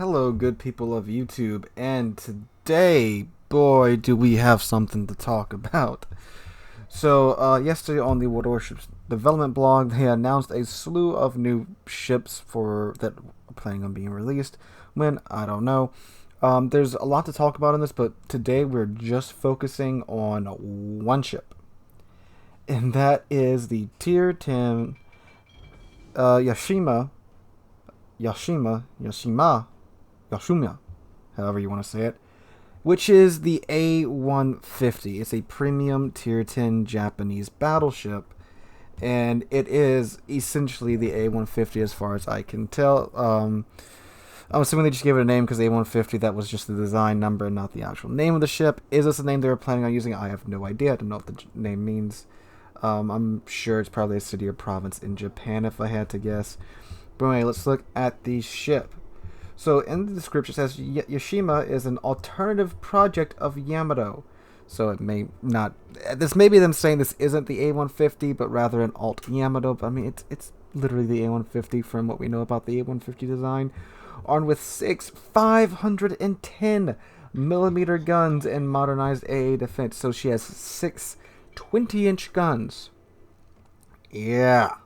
Hello, good people of YouTube, and today, boy, do we have something to talk about. Yesterday on the Warships development blog, they announced a slew of new ships for that are planning on being released. When I don't know. There's a lot to talk about in this, but today we're just focusing on one ship, and that is the Tier 10 Yashima, Yashima, Yashima, Yashuma, however you want to say it, which is the A-150. It's a premium Tier 10 Japanese battleship, and it is essentially the A-150 as far as I can tell. I'm assuming they just gave it a name because A-150, that was just the design number and not the actual name of the ship. Is this the name they were planning on using? I have no idea. I don't know what the name means. I'm sure it's probably a city or province in Japan if I had to guess. But anyway, let's look at the ship. So in the description it says Yashima is an alternative project of Yamato. So it may not. This may be them saying this isn't the A-150, but rather an alt Yamato. But I mean, it's literally the A-150 from what we know about the A-150 design. Armed with 6 510 millimeter guns and modernized AA defense. So she has 6 20-inch guns. Yeah.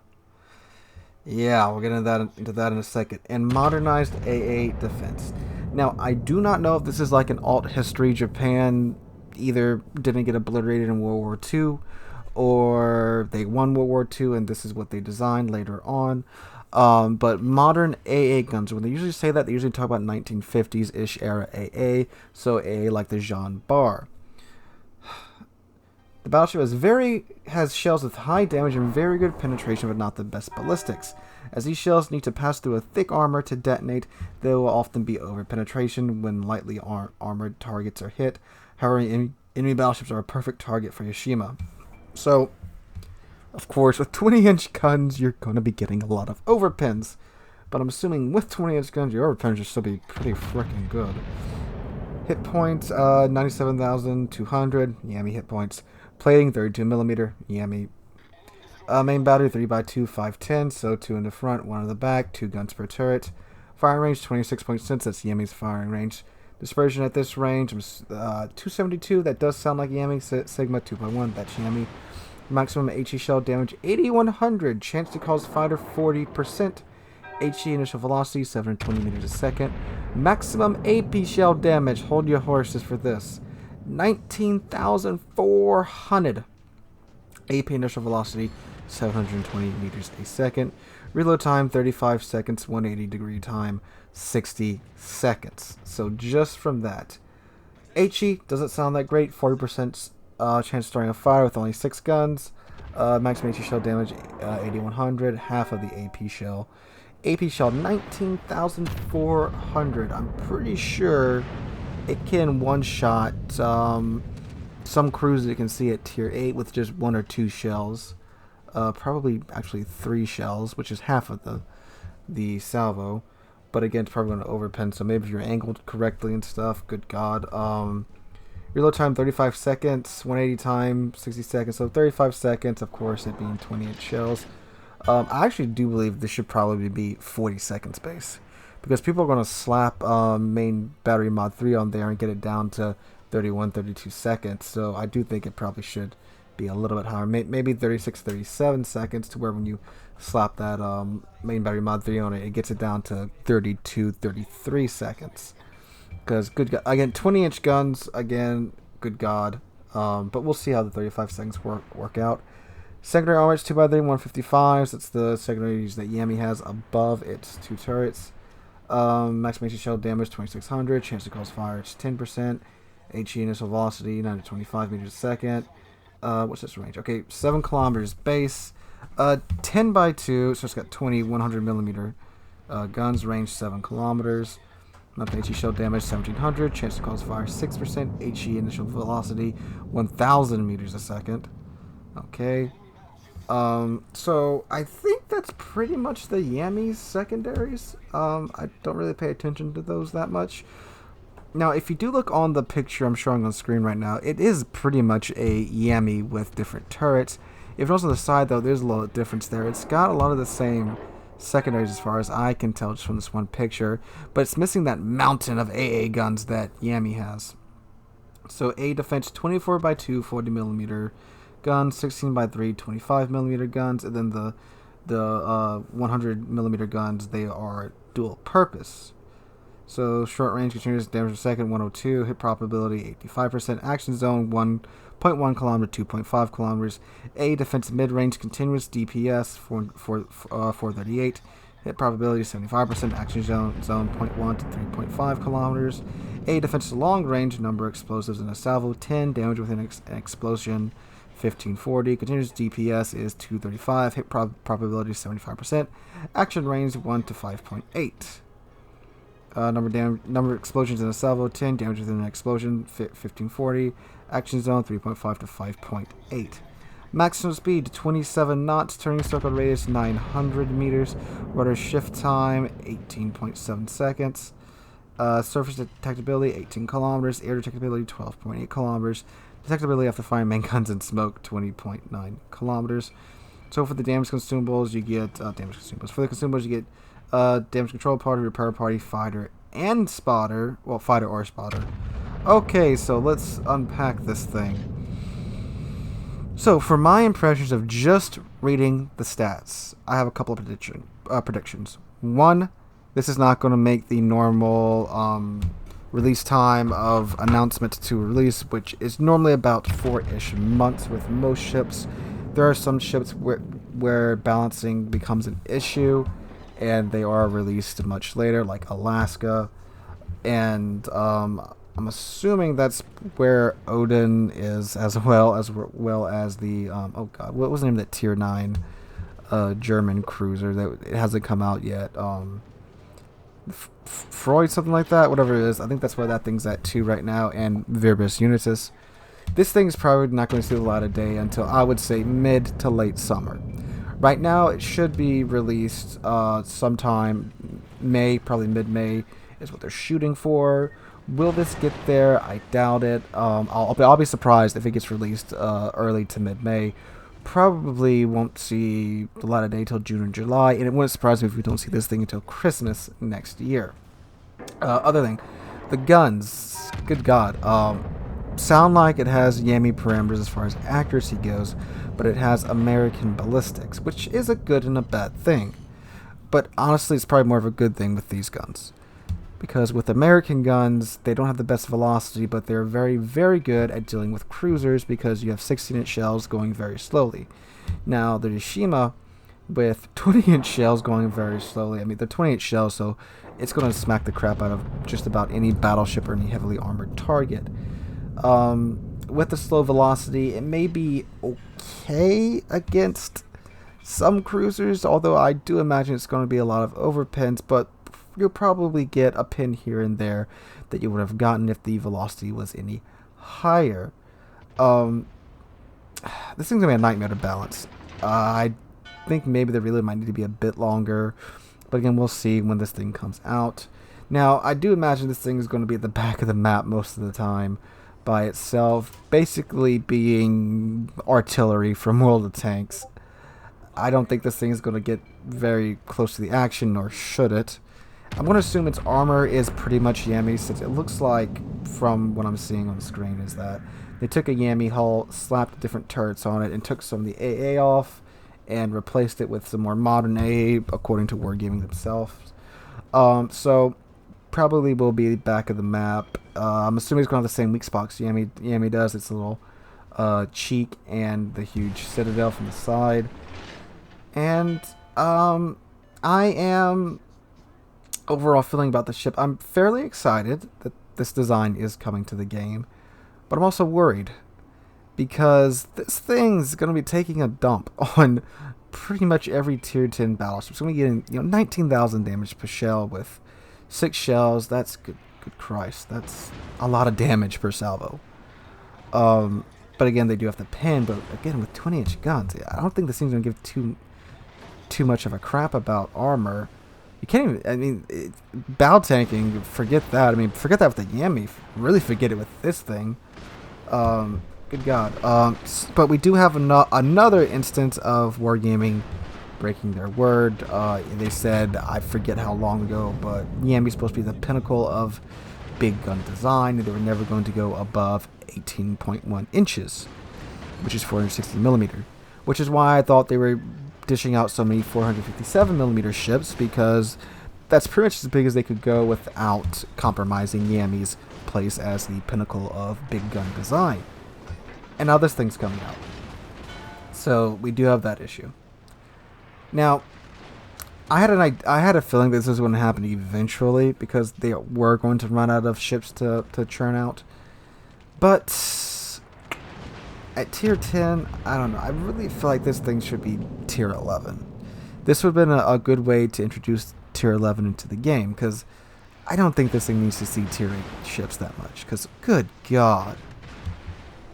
Yeah, we'll get into that in a second. And modernized AA defense. Now, I do not know if this is like an alt history. Japan either didn't get obliterated in World War II, or they won World War II, and this is what they designed later on. But modern AA guns, when they usually say that, they usually talk about 1950s-ish era AA, so AA like the Jean Bar. The battleship has shells with high damage and very good penetration, but not the best ballistics. As these shells need to pass through a thick armor to detonate, there will often be over-penetration when lightly armored targets are hit. However, enemy battleships are a perfect target for Yashima. So, of course, with 20-inch guns, you're going to be getting a lot of overpens. But I'm assuming with 20-inch guns, your overpens should still be pretty freaking good. Hit points, 97,200. Yummy hit points. Plating, 32mm. Yummy. Main battery, 3x2, 510. So 2 in the front, 1 in the back. 2 guns per turret. Firing range, 26.6. That's Yummy's firing range. Dispersion at this range, 272. That does sound like Yummy. Sigma, 2.1. That's Yummy. Maximum HE shell damage, 8,100. Chance to cause fighter, 40%. HE initial velocity, 720 meters a second. Maximum AP shell damage, hold your horses for this, 19,400. AP initial velocity, 720 meters a second. Reload time, 35 seconds. 180 degree time, 60 seconds. So just from that, HE doesn't sound that great. 40% chance of starting a fire with only 6 guns. Maximum HE shell damage, 8,100. Half of the AP shell. AP shell, 19,400. I'm pretty sure it can one-shot some crews that you can see at tier 8 with just 1 or 2 shells. Probably actually 3 shells, which is half of the salvo. But again, it's probably going to overpen, so maybe if you're angled correctly and stuff, good God. Reload time, 35 seconds. 180 time, 60 seconds. So 35 seconds, of course, it being 28 shells. I actually do believe this should probably be 40 seconds base, because people are going to slap main battery mod 3 on there and get it down to 31, 32 seconds. So I do think it probably should be a little bit higher, maybe 36, 37 seconds, to where when you slap that main battery mod 3 on it, it gets it down to 32, 33 seconds. Because good God, again, 20-inch guns, again, good God. But we'll see how the 35 seconds work out. Secondary armor, 2x3, 155s. That's the secondaries that Yami has above its 2 turrets. Maximum HE shell damage, 2,600. Chance to cause fire, it's 10%. HE initial velocity, 925 meters a second. What's this range? Okay, 7 kilometers base. 10x2, so it's got 20 100mm guns, range 7 kilometers. Maximum HE shell damage, 1,700. Chance to cause fire, 6%. HE initial velocity, 1,000 meters a second. Okay. So I think that's pretty much the Yami's secondaries. I don't really pay attention to those that much. Now, if you do look on the picture I'm showing on screen right now, it is pretty much a Yami with different turrets. If it was on the side, though, there's a lot of difference there. It's got a lot of the same Secondaries as far as I can tell just from this one picture, but it's missing that mountain of AA guns that Yami has. So A defense 24x2 40mm guns, 16x3 25mm guns, and then the 100mm guns, they are dual purpose. So short range continuous damage per second 102, hit probability 85%, action zone 1.1 kilometer 2.5 kilometers. A defense mid range continuous DPS 438, hit probability 75%, action zone 0.1 to 3.5 kilometers. A defense long range, number of explosives in a salvo 10, damage within an explosion 1540, continuous DPS is 235, hit probability 75%, action range 1 to 5.8. Number of explosions in a salvo 10, damage within an explosion 1540, action zone 3.5 to 5.8. Maximum speed 27 knots, turning circle radius 900 meters, rudder shift time 18.7 seconds, surface detectability 18 kilometers, air detectability 12.8 kilometers, detectability after firing main guns and smoke 20.9 kilometers. So for the damage consumables, you get damage consumables. For the consumables, you get damage control party, repair party, fighter, and spotter. Well, fighter or spotter. Okay, so let's unpack this thing. So for my impressions of just reading the stats, I have a couple of predictions. One, this is not going to make the normal release time of announcement to release, which is normally about 4-ish months with most ships. There are some ships where balancing becomes an issue, and they are released much later, like Alaska, and I'm assuming that's where Odin is, as well as the oh god, what was the name of that Tier 9 German cruiser that it hasn't come out yet? Freud, something like that, whatever it is. I think that's where that thing's at too right now, and Virbis Unitas. This thing's probably not going to see the light of day until, I would say, mid to late summer. Right now, it should be released sometime May, probably mid-May is what they're shooting for. Will this get there? I doubt it. I'll be surprised if it gets released early to mid-May. Probably won't see the light of day till June or July, and it wouldn't surprise me if we don't see this thing until Christmas next year. Other thing, the guns, good God, sound like it has Yami parameters as far as accuracy goes, but it has American ballistics, which is a good and a bad thing. But honestly, it's probably more of a good thing with these guns. Because with American guns, they don't have the best velocity, but they're very, very good at dealing with cruisers because you have 16-inch shells going very slowly. Now, the Yashima, with 20-inch shells going very slowly, I mean, they're 20-inch shells, so it's going to smack the crap out of just about any battleship or any heavily armored target. With the slow velocity, it may be okay against some cruisers, although I do imagine it's going to be a lot of overpins, but you'll probably get a pin here and there that you would have gotten if the velocity was any higher. This thing's going to be a nightmare to balance. I think maybe the relay might need to be a bit longer, but again, we'll see when this thing comes out. Now, I do imagine this thing is going to be at the back of the map most of the time by itself, basically being artillery from World of Tanks. I don't think this thing is going to get very close to the action, nor should it. I'm going to assume its armor is pretty much Yami, since it looks like, from what I'm seeing on the screen, is that they took a Yami hull, slapped different turrets on it, and took some of the AA off, and replaced it with some more modern AA, according to Wargaming themselves. So, probably will be back of the map. I'm assuming it's going to have the same weak spots Yami does. It's a little cheek and the huge citadel from the side. And I am overall feeling about the ship. I'm fairly excited that this design is coming to the game, but I'm also worried because this thing's going to be taking a dump on pretty much every tier 10 battleship. It's going to be getting 19,000 damage per shell with 6 shells. That's good Christ. That's a lot of damage per salvo. But again, they do have to pin. But again, with 20-inch guns, I don't think this thing's going to give too much of a crap about armor. You can't even, I mean, bow tanking, forget that. I mean, forget that with the Yami. Really forget it with this thing. Good God. But we do have another instance of Wargaming breaking their word. They said, I forget how long ago, but Yami's supposed to be the pinnacle of big gun design, and they were never going to go above 18.1 inches, which is 460 millimeter, which is why I thought they were dishing out so many 457 millimeter ships, because that's pretty much as big as they could go without compromising Yami's place as the pinnacle of big gun design. And now this thing's coming out. So we do have that issue. Now, I had a feeling this was going to happen eventually, because they were going to run out of ships to churn out. But at tier 10, I don't know. I really feel like this thing should be tier 11. This would have been a good way to introduce tier 11 into the game, because I don't think this thing needs to see tier 8 ships that much, because good God,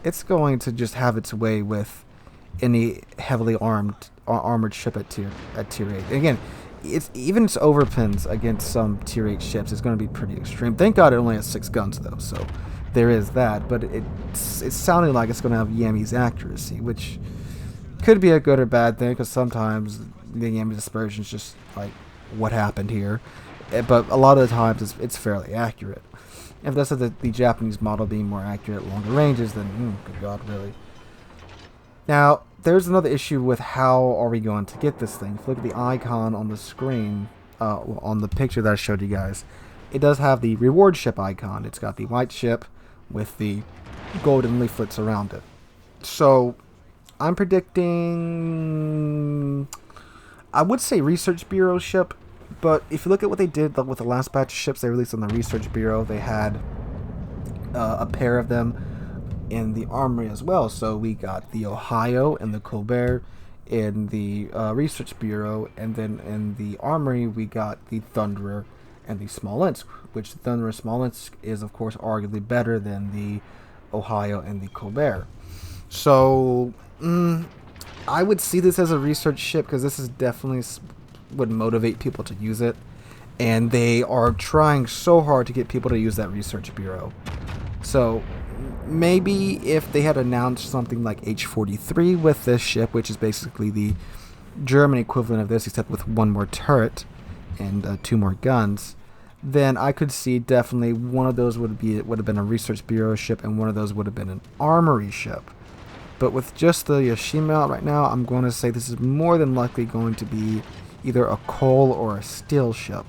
it's going to just have its way with any heavily armored ship at tier 8. And again, even its overpins against some tier 8 ships is going to be pretty extreme. Thank God it only has 6 guns though, so there is that. But it's sounding like it's going to have Yami's accuracy, which could be a good or bad thing, because sometimes the Yami dispersion is just like, what happened here? But a lot of the times it's fairly accurate. If that's the Japanese model being more accurate at longer ranges, then good God, really. Now, there's another issue with how are we going to get this thing. If you look at the icon on the screen, on the picture that I showed you guys, it does have the reward ship icon. It's got the white ship with the golden leaflets around it. So, I'm predicting, I would say Research Bureau ship, but if you look at what they did with the last batch of ships they released on the Research Bureau, they had a pair of them in the Armory as well. So we got the Ohio and the Colbert in the Research Bureau, and then in the Armory we got the Thunderer and the Smolensk, which the Thunderer Smolensk is of course arguably better than the Ohio and the Colbert. So I would see this as a research ship, because this is definitely would motivate people to use it, and they are trying so hard to get people to use that Research Bureau. So maybe if they had announced something like H-43 with this ship, which is basically the German equivalent of this, except with one more turret and 2 more guns, then I could see definitely one of those would have been a Research Bureau ship, and one of those would have been an Armory ship. But with just the Yoshima out right now, I'm going to say this is more than likely going to be either a coal or a steel ship.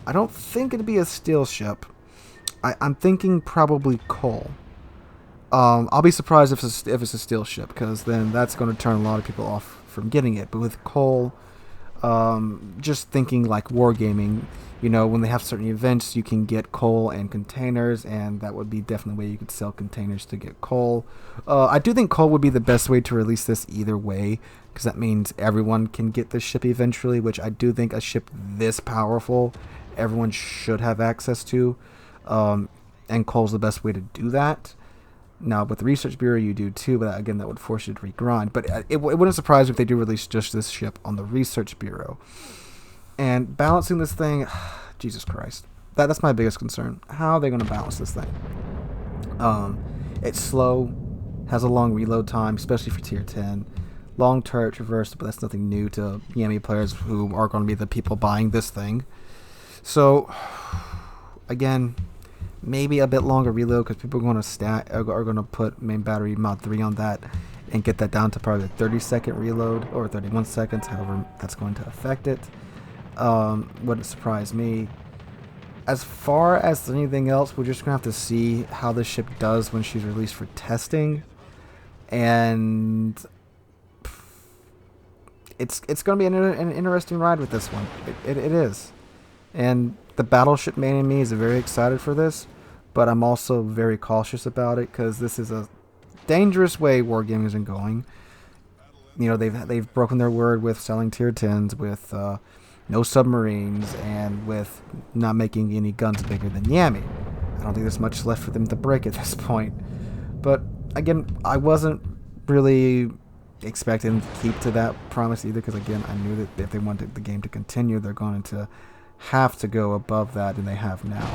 I don't think it'd be a steel ship. I'm thinking probably coal. I'll be surprised if it's a steel ship, because then that's going to turn a lot of people off from getting it. But with coal, just thinking like wargaming, when they have certain events, you can get coal and containers, and that would be definitely a way you could sell containers to get coal. I do think coal would be the best way to release this either way, because that means everyone can get this ship eventually, which I do think a ship this powerful, everyone should have access to, and coal's the best way to do that. Now, with the Research Bureau, you do too, but again, that would force you to regrind. But it wouldn't surprise me if they do release just this ship on the Research Bureau. And balancing this thing, Jesus Christ, that's my biggest concern. How are they going to balance this thing? It's slow, has a long reload time, especially for tier 10. Long turret traverse, but that's nothing new to Yami players who are going to be the people buying this thing. So, again, maybe a bit longer reload, because people are going to put main battery mod 3 on that and get that down to probably a 30-second reload, or 31 seconds, however that's going to affect it. Wouldn't surprise me. As far as anything else, we're just going to have to see how this ship does when she's released for testing. And it's going to be an interesting ride with this one. It is. And the Battleship Man in me is very excited for this, but I'm also very cautious about it, because this is a dangerous way wargaming has been going. They've broken their word with selling tier 10s, with no submarines, and with not making any guns bigger than Yami. I don't think there's much left for them to break at this point. But again, I wasn't really expecting to keep to that promise either, because again, I knew that if they wanted the game to continue, they're going to have to go above that than they have now.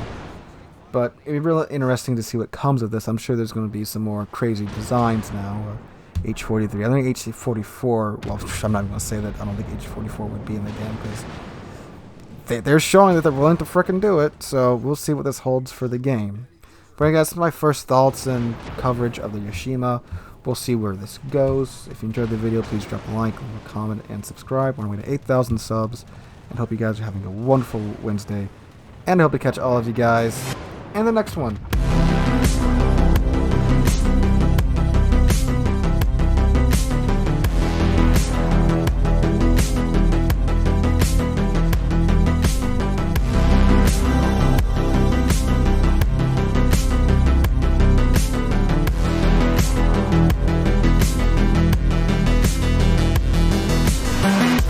But it'd be really interesting to see what comes of this. I'm sure there's going to be some more crazy designs now. H-43. I think H-44, well, I'm not even going to say that. I don't think H-44 would be in the game because they're showing that they're willing to frickin' do it, so we'll see what this holds for the game. But anyway, guys, my first thoughts and coverage of the Yoshima. We'll see where this goes. If you enjoyed the video, please drop a like, leave a comment, and subscribe. We're on our way to 8,000 subs, and hope you guys are having a wonderful Wednesday. And I hope to catch all of you guys in the next one.